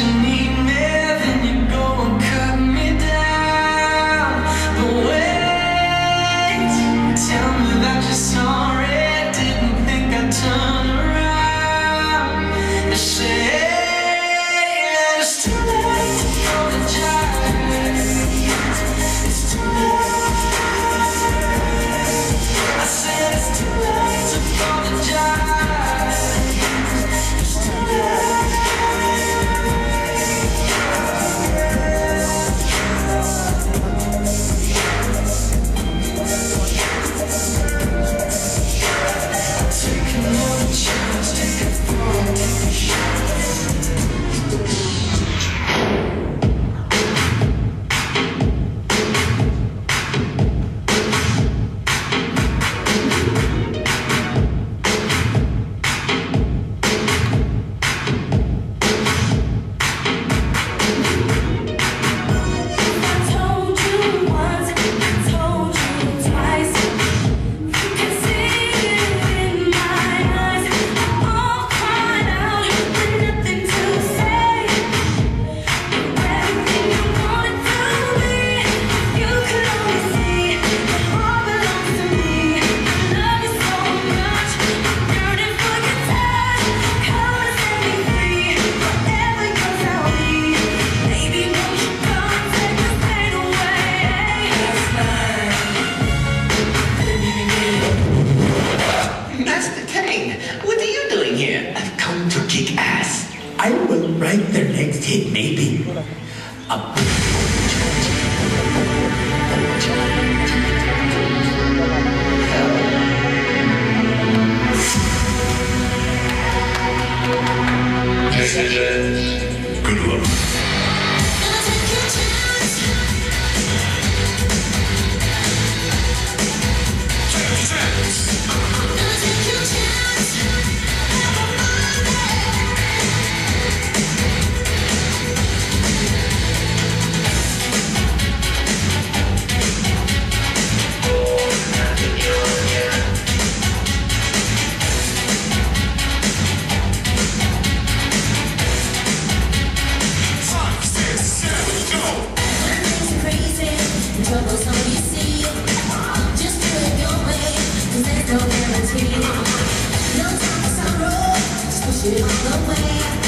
you need me, then you go and cut me down. But wait, tell me that you're sorry. Didn't think I'd turn around and say it's too late to apologize. It's too late. I said it's too late to apologize. It's too late. Take another chance, take a fall, take a shot. I've come to kick ass. I will write their next hit, maybe. Good luck. Troubles on you see, just do it your way, 'cause there's no guarantee. No time for sorrow, just push it all the way.